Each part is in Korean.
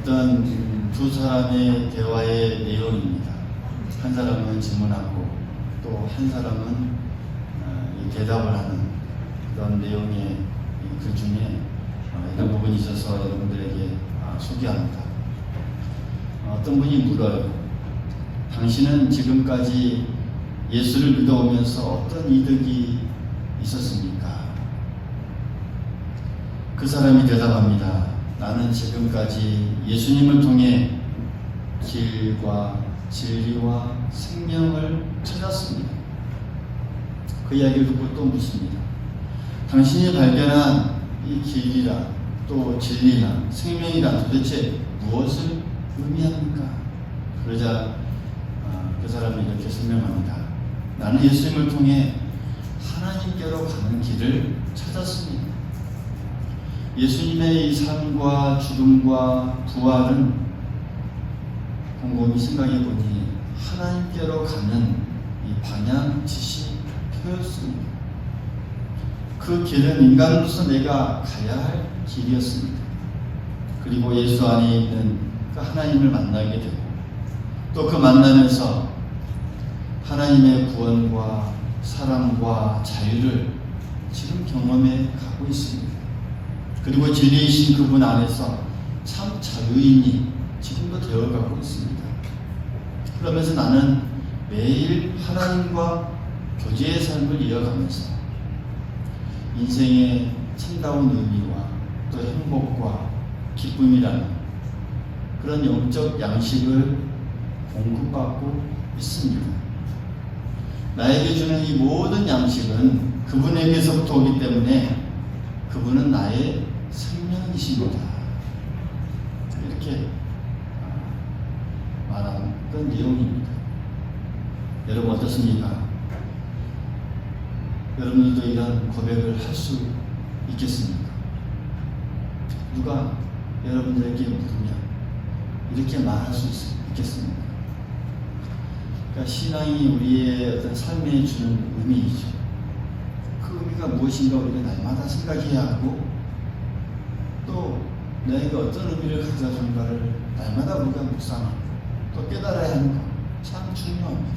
어떤 두 사람의 대화의 내용입니다. 한 사람은 질문하고 또 한 사람은 대답을 하는 그런 내용의 글 중에 이런 부분이 있어서 여러분들에게 소개합니다. 어떤 분이 물어요. 당신은 지금까지 예수를 믿어오면서 어떤 이득이 있었습니까? 그 사람이 대답합니다. 나는 지금까지 예수님을 통해 길과 진리와 생명을 찾았습니다. 그 이야기를 듣고 또 묻습니다. 당신이 발견한 이 길이라 또 진리나 생명이란 도대체 무엇을 의미합니까? 그러자 그 사람이 이렇게 설명합니다. 나는 예수님을 통해 하나님께로 가는 길을 찾았습니다. 예수님의 이 삶과 죽음과 부활은 곰곰이 생각해 보니 하나님께로 가는 이 방향 지시표였습니다. 그 길은 인간으로서 내가 가야 할 길이었습니다. 그리고 예수 안에 있는 그 하나님을 만나게 되고 또 그 만나면서 하나님의 구원과 사랑과 자유를 지금 경험해 가고 있습니다. 그리고 진리이신 그분 안에서 참 자유인이 지금도 되어가고 있습니다. 그러면서 나는 매일 하나님과 교제의 삶을 이어가면서 인생의 참다운 의미와 또 행복과 기쁨이라는 그런 영적 양식을 공급받고 있습니다. 나에게 주는 이 모든 양식은 그분에게서부터 오기 때문에 그분은 나의 생명이십니다. 이렇게 말한 그런 내용입니다. 여러분 어떻습니까? 여러분들도 이런 고백을 할 수 있겠습니까? 누가 여러분들에게 물으면 이렇게 말할 수 있겠습니까? 그러니까 신앙이 우리의 어떤 삶에 주는 의미이죠. 그 의미가 무엇인가 우리가 날마다 생각해야 하고 또 내가 어떤 의미를 가져준가를 날마다 우리가 묵상하고 또 깨달아야 하는 것 참 중요합니다.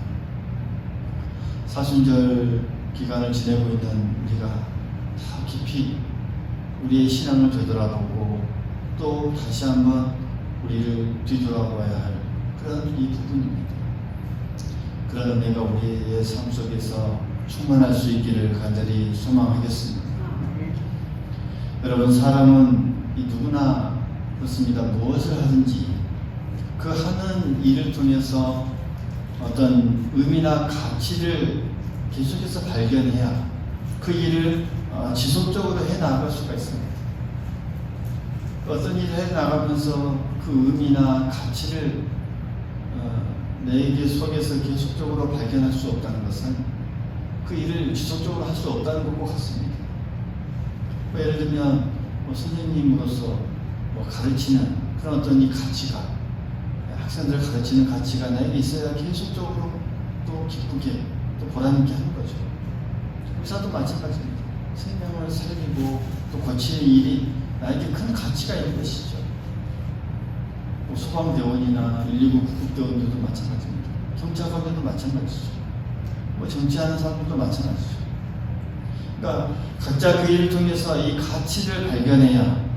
사순절 기간을 지내고 있는 우리가 더 깊이 우리의 신앙을 되돌아보고 또 다시 한번 우리를 뒤돌아봐야 할 그런 이 부분입니다. 그런 은혜가 우리의 삶 속에서 충만할 수 있기를 간절히 소망하겠습니다. 여러분 사람은 누구나 그렇습니다. 무엇을 하든지 그 하는 일을 통해서 어떤 의미나 가치를 계속해서 발견해야 그 일을 지속적으로 해나갈 수가 있습니다. 어떤 일을 해나가면서 그 의미나 가치를 내게 속에서 계속적으로 발견할 수 없다는 것은 그 일을 지속적으로 할 수 없다는 것과 같습니다. 예를 들면 선생님으로서 가르치는 그런 어떤 이 가치가 학생들을 가르치는 가치가 나에게 있어야 계속적으로 또 기쁘게 또 보람있게 하는 거죠. 의사도 마찬가지입니다. 생명을 살리고 또 고치는 일이 나에게 큰 가치가 있는 것이죠. 소방대원이나 119 구급대원들도 마찬가지입니다. 경찰관들도 마찬가지죠. 정치하는 사람들도 마찬가지죠. 그러니까 각자 그 일을 통해서 이 가치를 발견해야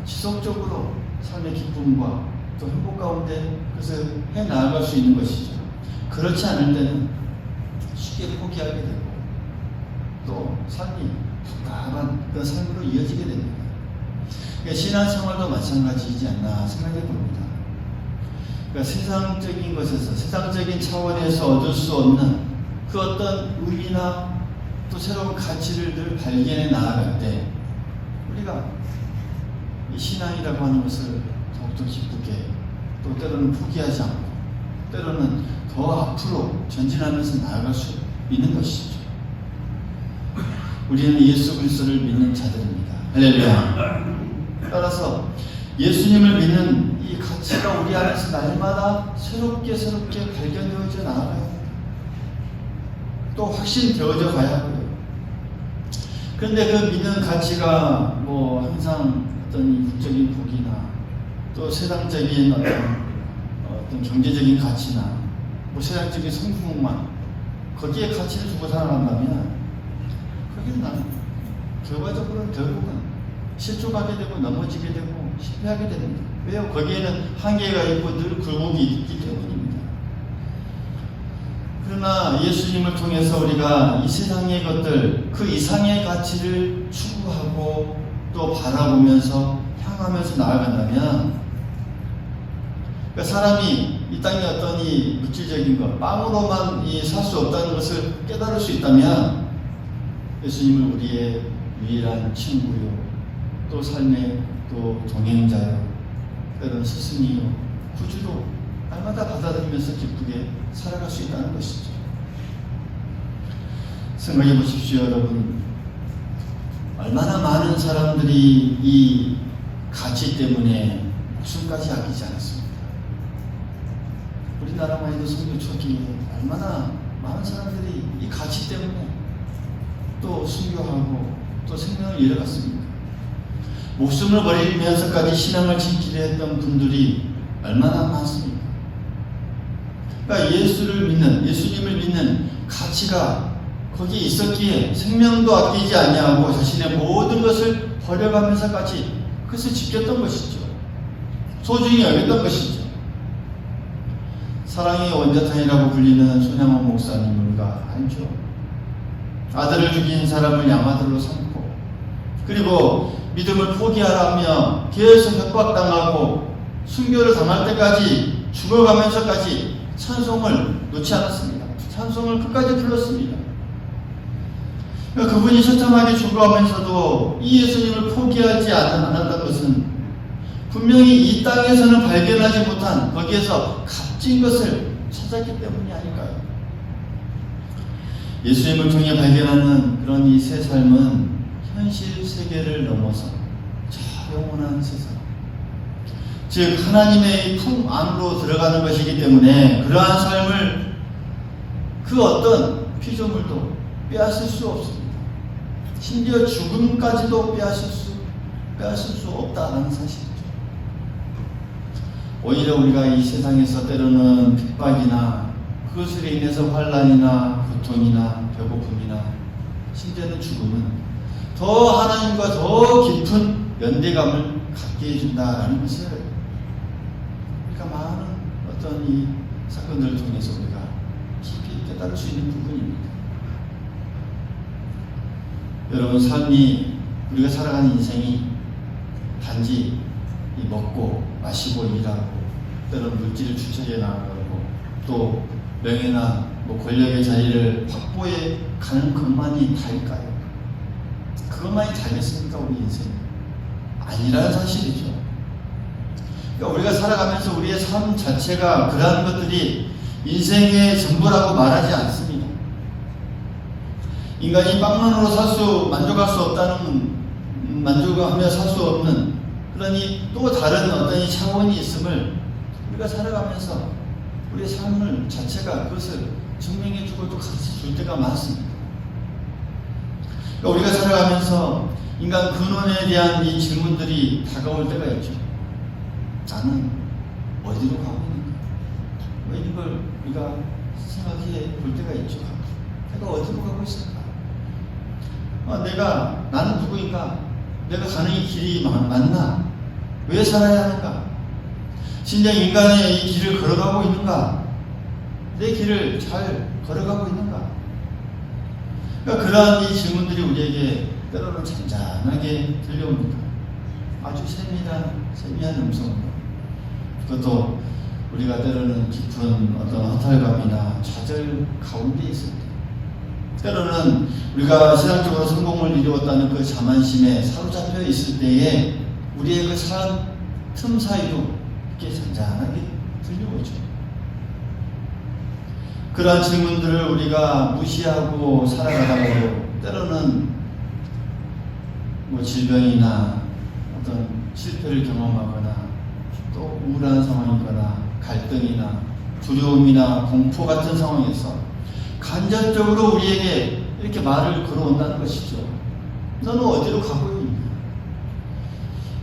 지속적으로 삶의 기쁨과 또 행복 가운데 그것을 해나갈 수 있는 것이죠. 그렇지 않을 때는 쉽게 포기하게 되고 또 삶이 답답한 그런 삶으로 이어지게 됩니다. 그러니까 신앙생활도 마찬가지이지 않나 생각해 봅니다. 그러니까 세상적인 것에서 세상적인 차원에서 얻을 수 없는 그 어떤 의미나 또 새로운 가치를 늘 발견해 나아갈 때 우리가 이 신앙이라고 하는 것을 더욱더 기쁘게 또 때로는 포기하지 않고 때로는 더 앞으로 전진하면서 나아갈 수 있는 것이죠. 우리는 예수 그리스도를 믿는 자들입니다. 할렐루야. 따라서 예수님을 믿는 이 가치가 우리 안에서 날마다 새롭게 발견되어져 나아가요. 또 확신되어져 가야 하고요. 그런데 그 믿는 가치가 항상 어떤 육적인 복이나 또 세상적인 어떤 경제적인 가치나 뭐 세상적인 성공만 거기에 가치를 두고 살아간다면 거기는 나는 결과적으로는 결국은 실족하게 되고 넘어지게 되고 실패하게 됩니다. 왜요? 거기에는 한계가 있고 늘 굴곡이 있기 때문입니다. 그러나 예수님을 통해서 우리가 이 세상의 것들 그 이상의 가치를 추구하고 또 바라보면서 향하면서 나아간다면, 그러니까 사람이 이 땅의 어떤 이 물질적인 것, 빵으로만 살 수 없다는 것을 깨달을 수 있다면 예수님을 우리의 유일한 친구요, 또 삶의 또 동행자요, 때로는 스승이요, 구주로 날마다 받아들이면서 기쁘게 살아갈 수 있다는 것이죠. 생각해 보십시오, 여러분. 얼마나 많은 사람들이 이 가치 때문에 목숨까지 아끼지 않았습니까? 우리나라만 해도 선교 초기에 얼마나 많은 사람들이 이 가치 때문에 또 순교하고 또 생명을 잃어갔습니다. 목숨을 버리면서까지 신앙을 지키려 했던 분들이 얼마나 많습니까? 그러니까 예수님을 믿는 가치가 거기에 있었기에 생명도 아끼지 아니하고 자신의 모든 것을 버려가면서까지 그것을 지켰던 것이죠. 소중히 여겼던 것이죠. 사랑의 원자탄이라고 불리는 손양원 목사님을 우리가 알죠. 아들을 죽인 사람을 양아들로 삼고, 그리고 믿음을 포기하라며 계속 협박당하고 순교를 당할 때까지 죽어가면서까지 찬송을 놓지 않았습니다. 찬송을 끝까지 불렀습니다. 그분이 처참하게 죽어가면서도 이 예수님을 포기하지 않았던 것은 분명히 이 땅에서는 발견하지 못한 거기에서 값진 것을 찾았기 때문이 아닐까요? 예수님을 통해 발견하는 그런 이 새 삶은 현실 세계를 넘어서 저 영원한 세상, 즉 하나님의 품 안으로 들어가는 것이기 때문에 그러한 삶을 그 어떤 피조물도 빼앗을 수 없습니다. 심지어 죽음까지도 빼앗을 수 없다는 사실이죠. 오히려 우리가 이 세상에서 때로는 핍박이나 그것으로 인해서 환난이나 고통이나 배고픔이나 심지어는 죽음은 더 하나님과 더 깊은 연대감을 갖게 해준다는 것을 우리가 많은 어떤 이 사건들을 통해서 우리가 깊이 깨달을 수 있는 부분입니다. 여러분, 삶이, 우리가 살아가는 인생이 단지 이 먹고 마시고 일하고 때로는 물질을 추적해 나가고 또 명예나 권력의 자리를 확보해 가는 것만이 다일까요? 그것만이 다겠습니까? 우리 인생이 아니라는 사실이죠. 그러니까 우리가 살아가면서 우리의 삶 자체가 그러한 것들이 인생의 전부라고 말하지 않습니다. 인간이 빵만으로 만족할 수 없다는, 만족하며 살 수 없는 그러니 또 다른 어떤 이 차원이 있음을 우리가 살아가면서 우리의 삶을 자체가 그것을 증명해주고 또 가르쳐 줄 때가 많습니다. 그러니까 우리가 살아가면서 인간 근원에 대한 이 질문들이 다가올 때가 있죠. 나는 어디로 가고 있는가? 뭐 이런 걸 우리가 생각해 볼 때가 있죠. 내가 어디로 가고 있을까? 나는 누구인가? 내가 가는 이 길이 맞나? 왜 살아야 하는가? 진짜 인간의 이 길을 걸어가고 있는가? 내 길을 잘 걸어가고 있는가? 그러니까 그러한 이 질문들이 우리에게 때로는 잔잔하게 들려옵니다. 아주 세미한 음성으로. 그것도 우리가 때로는 깊은 어떤 허탈감이나 좌절 가운데 있을 때, 때로는 우리가 세상적으로 성공을 이루었다는 그 자만심에 사로잡혀 있을 때에 우리의 그 삶 틈 사이로 이렇게 잔잔하게 들려오죠. 그러한 질문들을 우리가 무시하고 살아가다가도 때로는 질병이나 어떤 실패를 경험하거나 또 우울한 상황이거나 갈등이나 두려움이나 공포 같은 상황에서 간접적으로 우리에게 이렇게 말을 걸어온다는 것이죠. 너는 어디로 가고 있느냐?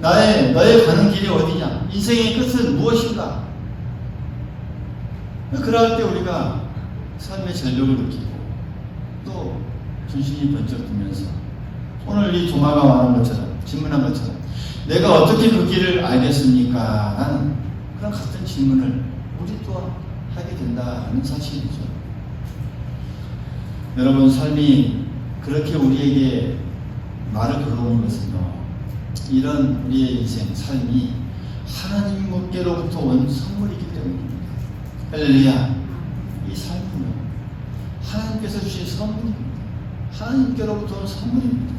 너의 가는 길이 어디냐? 인생의 끝은 무엇인가? 그럴 때 우리가 삶의 전력을 느끼고 또 정신이 번쩍 들면서 오늘 이 도마가 말한 것처럼, 질문한 것처럼 내가 어떻게 그 길을 알겠습니까? 라는 그런 같은 질문을 우리 또한 하게 된다는 사실이죠. 여러분, 삶이 그렇게 우리에게 말을 걸어오는 것은요, 이런 우리의 인생, 삶이 하나님께로부터 온 선물이기 때문입니다. 할렐루야. 이 삶은요, 하나님께서 주신 선물입니다. 하나님께로부터 온 선물입니다.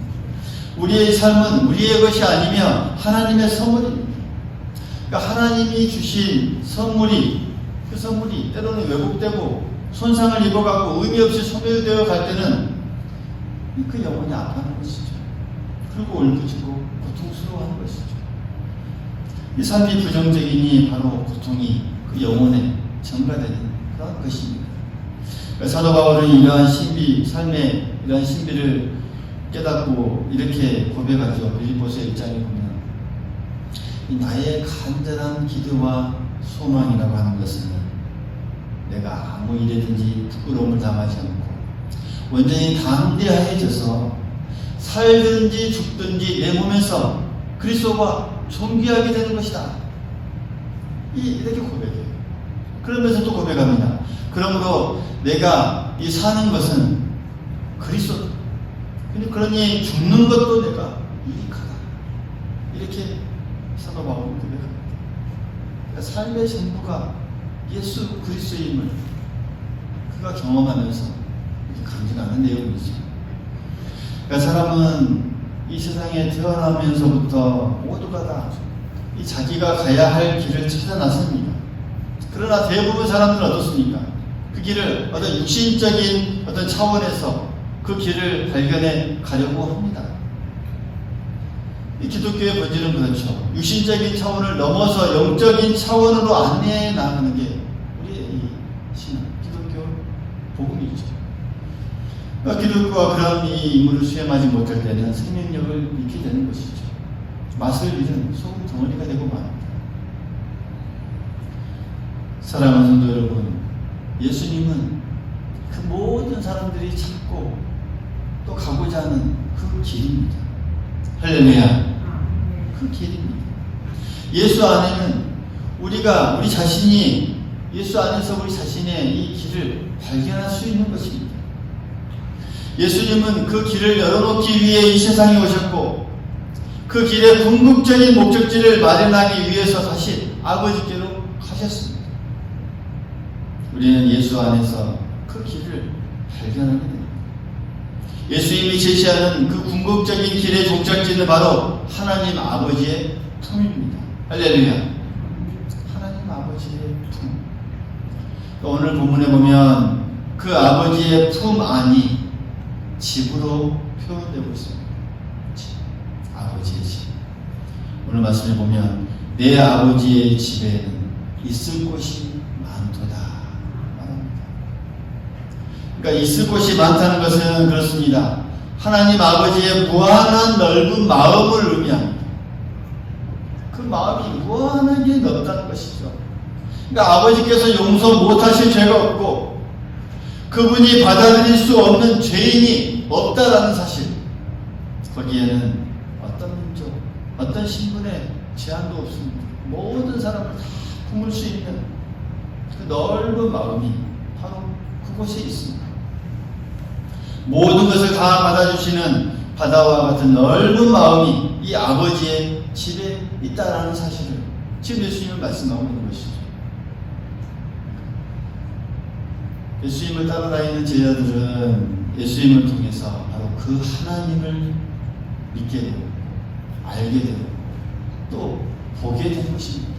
우리의 삶은 우리의 것이 아니며 하나님의 선물입니다. 그러니까 하나님이 주신 선물이, 그 선물이 때로는 왜곡되고 손상을 입어가고 의미 없이 소멸되어 갈 때는 그 영혼이 아파하는 것이죠. 그리고 울부짖고 고통스러워하는 것이죠. 이 삶이 부정적이니 바로 고통이 그 영혼에 전가되는 그런 것입니다. 사도 바울은 이러한 신비, 삶의 이러한 신비를 깨닫고 이렇게 고백하죠. 빌립보서 1장에 보면 나의 간절한 기도와 소망이라고 하는 것은 내가 아무 일에든지 부끄러움을 당하지 않고 완전히 담대해져서 살든지 죽든지 내 몸에서 그리스도와 존귀하게 되는 것이다. 이렇게 고백해요. 그러면서 또 고백합니다. 그러므로 내가 이 사는 것은 그리스도, 그러니 죽는 것도 내가 유익하다. 이렇게 사도 바울은 고백합니다. 그러니까 삶의 전부가 예수 그리스도임을 그가 경험하면서 이렇게 간증하는 내용이죠. 그러니까 사람은 이 세상에 태어나면서부터 모두가 다 이 자기가 가야 할 길을 찾아 나섭니다. 그러나 대부분 사람들은 어떻습니까? 그 길을 어떤 육신적인 어떤 차원에서 그 길을 발견해 가려고 합니다. 이 기독교의 본질은 그렇죠. 육신적인 차원을 넘어서 영적인 차원으로 안내해 나가는 게 우리의 이 신앙, 기독교 복음이죠. 그러니까 기독교가 그런 이 임무를 수행하지 못할 때는 생명력을 잃게 되는 것이죠. 맛을 잃은 소금 덩어리가 되고 말합니다. 사랑하는 성도 여러분, 예수님은 그 모든 사람들이 찾고 또 가고자 하는 그 길입니다. 할렐루야. 그 길입니다. 예수 안에는 우리 자신이 예수 안에서 우리 자신의 이 길을 발견할 수 있는 것입니다. 예수님은 그 길을 열어놓기 위해 이 세상에 오셨고 그 길의 궁극적인 목적지를 마련하기 위해서 다시 아버지께로 가셨습니다. 우리는 예수 안에서 그 길을 발견하게 됩니다. 예수님이 제시하는 그 궁극적인 길의 종착지는 바로 하나님 아버지의 품입니다. 할렐루야. 하나님 아버지의 품. 오늘 본문에 보면 그 아버지의 품 안이 집으로 표현되고 있습니다. 아버지의 집. 오늘 말씀을 보면 내 아버지의 집에는 있을 곳이 많도다 말합니다. 그러니까 있을 곳이 많다는 것은 그렇습니다. 하나님 아버지의 무한한 넓은 마음을 의미합니다. 그 마음이 무한하게 넓다는 것이죠. 그러니까 아버지께서 용서 못하실 죄가 없고 그분이 받아들일 수 없는 죄인이 없다라는 사실. 거기에는 어떤 민족, 어떤 신분의 제한도 없습니다. 모든 사람을 다 품을 수 있는 그 넓은 마음이 바로 그곳에 있습니다. 모든 것을 다 받아주시는 바다와 같은 넓은 마음이 이 아버지의 집에 있다라는 사실을 지금 예수님은 말씀하고 있는 것이죠. 예수님을 따라다니는 제자들은 예수님을 통해서 바로 그 하나님을 믿게 되고 알게 되고 또 보게 되는 것입니다.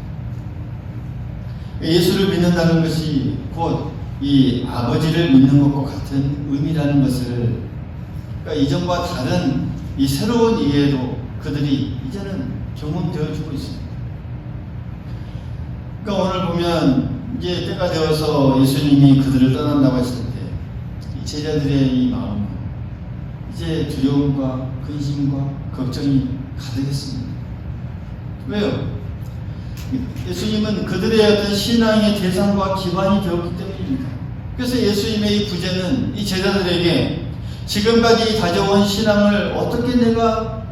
예수를 믿는다는 것이 곧 이 아버지를 믿는 것과 같은 의미라는 것을, 그러니까 이전과 다른 이 새로운 이해로 그들이 이제는 경험되어주고 있습니다. 그러니까 오늘 보면 이제 때가 되어서 예수님이 그들을 떠난다고 했을 때 이 제자들의 이 마음은 이제 두려움과 근심과 걱정이 가득했습니다. 왜요? 예수님은 그들의 어떤 신앙의 대상과 기반이 되었기 때문입니다. 그래서 예수님의 이 구제는 이 제자들에게 지금까지 가져온 신앙을 어떻게 내가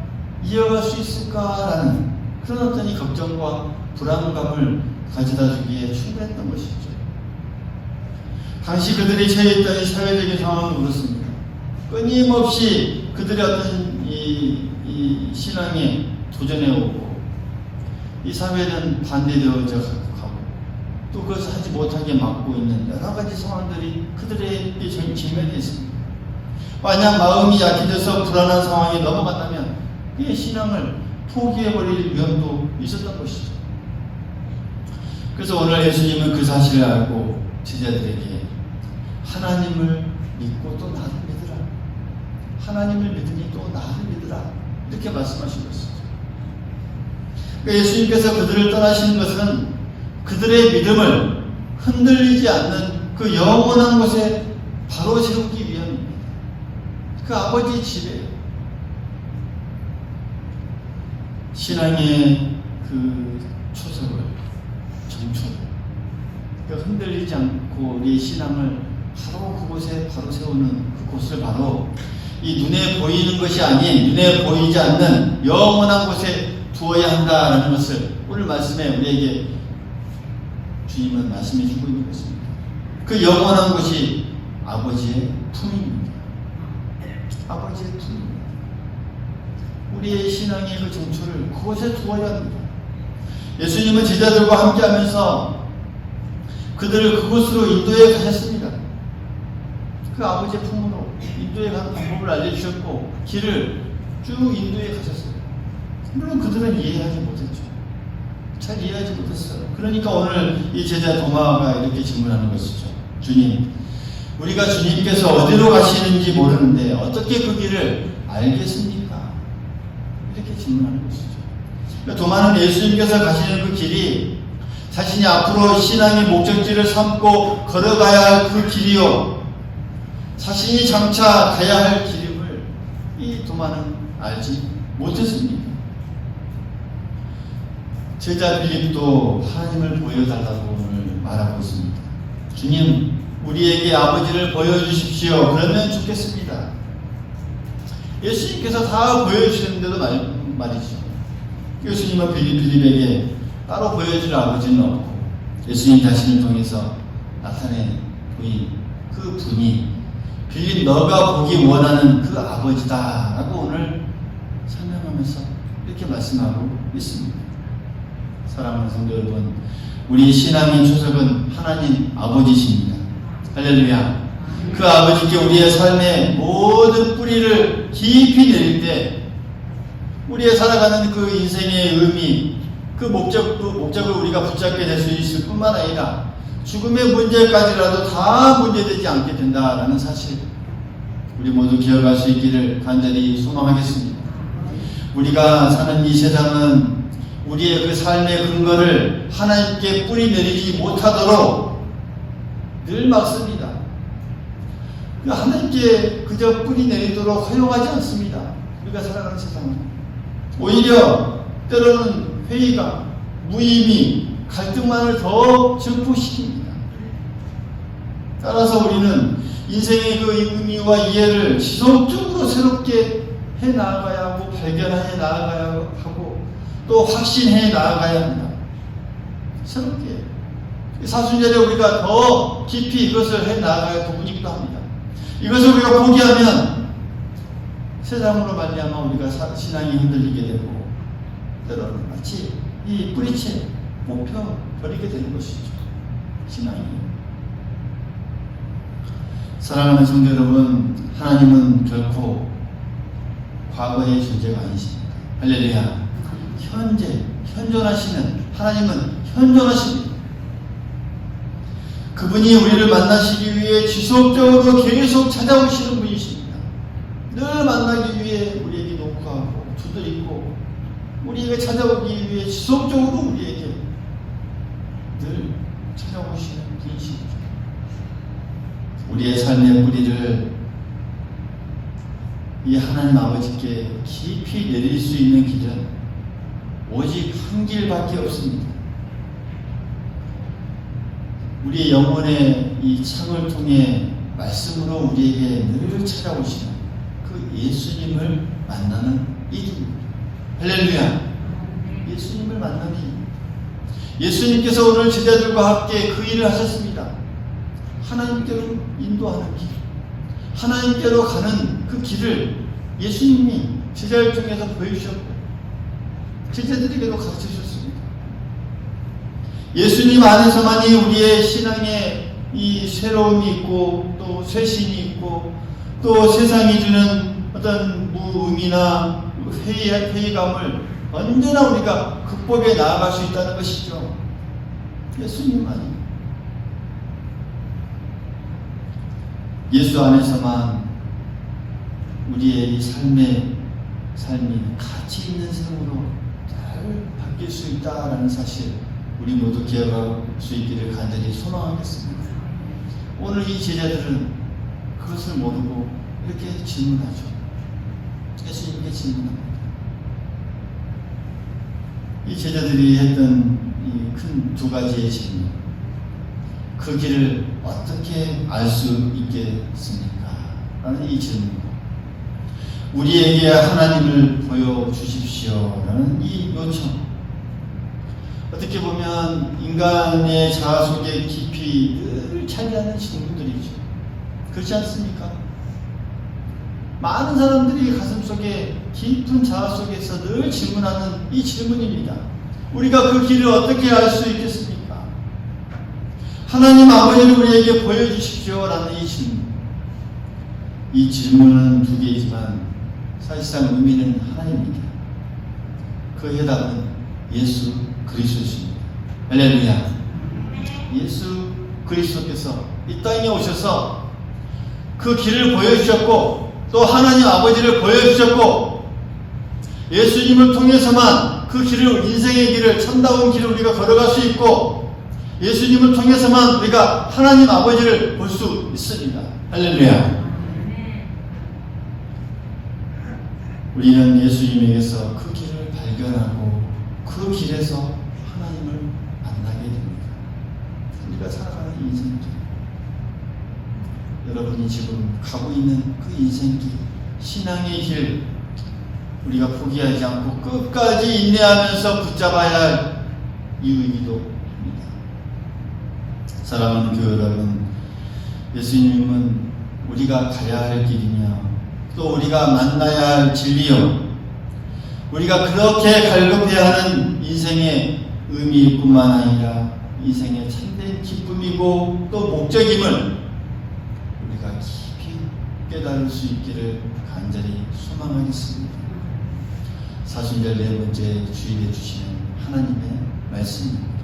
이어갈 수 있을까라는 그런 어떤 이 걱정과 불안감을 가져다 주기에 충분했던 것이죠. 당시 그들이 처해있던 이 사회적인 상황은 그렇습니다. 끊임없이 그들의 어떤 이 신앙에 도전해오고 이 사회는 반대되어져 가고 또 그것을 하지 못하게 막고 있는 여러 가지 상황들이 그들에게 직면해 있습니다. 만약 마음이 약해져서 불안한 상황에 넘어간다면 그의 신앙을 포기해버릴 위험도 있었던 것이죠. 그래서 오늘 예수님은 그 사실을 알고 제자들에게 하나님을 믿고 또 나를 믿으라. 하나님을 믿으니 또 나를 믿으라. 이렇게 말씀하신 것이죠. 그러니까 예수님께서 그들을 떠나시는 것은 그들의 믿음을 흔들리지 않는 그 영원한 곳에 바로 세우기 위함입니다. 그 아버지의 집에 신앙의 그 초석을, 정초를 흔들리지 않고 우리의 신앙을 바로 그곳에 바로 세우는 그곳을 바로 이 눈에 보이는 것이 아닌 눈에 보이지 않는 영원한 곳에 두어야 한다라는 것을 오늘 말씀에 우리에게 주님은 말씀해 주고 있는 것입니다. 그 영원한 곳이 아버지의 품입니다. 아버지의 품입니다. 우리의 신앙의 그 정초를 그곳에 두어야 합니다. 예수님은 제자들과 함께 하면서 그들을 그곳으로 인도해 가셨습니다. 그 아버지의 품으로 인도해 가는 방법을 알려주셨고 길을 쭉 인도해 가셨어요. 물론 그들은 이해하지 못했죠. 잘 이해하지 못했어요. 그러니까 오늘 이 제자 도마가 이렇게 질문하는 것이죠. 주님, 우리가 주님께서 어디로 가시는지 모르는데 어떻게 그 길을 알겠습니까? 이렇게 질문하는 것이죠. 그러니까 도마는 예수님께서 가시는 그 길이 자신이 앞으로 신앙의 목적지를 삼고 걸어가야 할 그 길이요, 자신이 장차 가야 할 길임을 이 도마는 알지 못했습니다. 제자 빌립도 하나님을 보여달라고 오늘 말하고 있습니다. 주님, 우리에게 아버지를 보여주십시오. 그러면 좋겠습니다. 예수님께서 다 보여주시는데도 말이죠. 예수님은 빌립에게 따로 보여줄 아버지는 없고 예수님 자신을 통해서 나타낸 보인 그 분이 빌립 너가 보기 원하는 그 아버지다 라고 오늘 설명하면서 이렇게 말씀하고 있습니다. 사랑하는 성도 여러분, 우리 신앙의 초석은 하나님 아버지십니다. 할렐루야. 그 아버지께 우리의 삶의 모든 뿌리를 깊이 내릴 때 우리의 살아가는 그 인생의 의미, 그 목적을 우리가 붙잡게 될 수 있을 뿐만 아니라 죽음의 문제까지라도 다 문제되지 않게 된다라는 사실, 우리 모두 기억할 수 있기를 간절히 소망하겠습니다. 우리가 사는 이 세상은 우리의 그 삶의 근거를 하나님께 뿌리 내리지 못하도록 늘 막습니다. 하나님께 그저 뿌리 내리도록 허용하지 않습니다. 우리가 살아가는 세상은 오히려 때로는 회의가, 무의미, 갈등만을 더 증폭시킵니다. 따라서 우리는 인생의 그 의미와 이해를 지속적으로 새롭게 해 나아가야 하고 발견해 나아가야 하고 또 확신해 나아가야 합니다. 새롭게 사순절에 우리가 더 깊이 이것을 해 나아가야 부분이기도 합니다. 이것을 우리가 포기하면 세상으로 말미암아 우리가 신앙이 흔들리게 되고 때로는 마치 이 뿌리채 못 펴 버리게 되는 것이죠. 신앙이. 사랑하는 성도 여러분, 하나님은 결코 과거의 존재가 아니십니다. 할렐루야. 현재, 현존하시는 하나님은 현존하십니다. 그분이 우리를 만나시기 위해 지속적으로 계속 찾아오시는 분이십니다. 늘 만나기 위해 우리에게 녹화하고 두드리고 우리에게 찾아오기 위해 지속적으로 우리에게 늘 찾아오시는 분이십니다. 우리의 삶의 뿌리를 이 하나님 아버지께 깊이 내릴 수 있는 길은 오직 한 길밖에 없습니다. 우리의 영혼의 이 창을 통해 말씀으로 우리에게 늘 찾아오시는 그 예수님을 만나는 일입니다. 할렐루야. 예수님을 만나는 일. 예수님께서 오늘 제자들과 함께 그 일을 하셨습니다. 하나님께로 인도하는 길, 하나님께로 가는 그 길을 예수님이 제자를 통해서 보여주셨고 제자들에게도 가르쳐주셨습니다. 예수님 안에서만이 우리의 신앙에 이 새로움이 있고 또 쇄신이 있고 또 세상이 주는 어떤 무의미나 회의감을 언제나 우리가 극복해 나아갈 수 있다는 것이죠. 예수님만이. 예수 안에서만 우리의 이 삶이 가치 있는 삶으로 잘 바뀔 수 있다라는 사실 우리 모두 기억할 수 있기를 간절히 소망하겠습니다. 오늘 이 제자들은 그것을 모르고 이렇게 질문하죠. 예수님께 질문합니다. 이 제자들이 했던 이 큰 두 가지의 질문, 그 길을 어떻게 알 수 있겠습니까? 라는 이 질문과 우리에게 하나님을 보여주십시오 라는 이 요청. 어떻게 보면 인간의 자아 속에 깊이 늘 차지하는 질문들이죠. 그렇지 않습니까? 많은 사람들이 가슴 속에 깊은 자아 속에서 늘 질문하는 이 질문입니다. 우리가 그 길을 어떻게 알 수 있겠습니까? 하나님 아버지를 우리에게 보여주십시오 라는 이 질문. 이 질문은 두 개이지만 사실상 의미는 하나입니다. 그 해답은 예수 그리스도십니다. 할렐루야. 예수 그리스도께서 이 땅에 오셔서 그 길을 보여주셨고 또 하나님 아버지를 보여주셨고 예수님을 통해서만 그 길을, 인생의 길을, 참다운 길을 우리가 걸어갈 수 있고 예수님을 통해서만 우리가 하나님 아버지를 볼 수 있습니다. 할렐루야. 우리는 예수님에게서 그 길을 발견하고 그 길에서 하나님을 만나게 됩니다. 우리가 살아가는 인생길, 여러분이 지금 가고 있는 그 인생길, 신앙의 길, 우리가 포기하지 않고 끝까지 인내하면서 붙잡아야 할 이유이기도 합니다. 사랑하는 교회 여러분, 예수님은 우리가 가야 할 길이며 또 우리가 만나야 할 진리요, 우리가 그렇게 갈급해야 하는 인생의 의미뿐만 아니라 인생의 참된 기쁨이고 또 목적임을 우리가 깊이 깨달을 수 있기를 간절히 소망하겠습니다. 사순절 네 번째 주일에 주시는 하나님의 말씀입니다.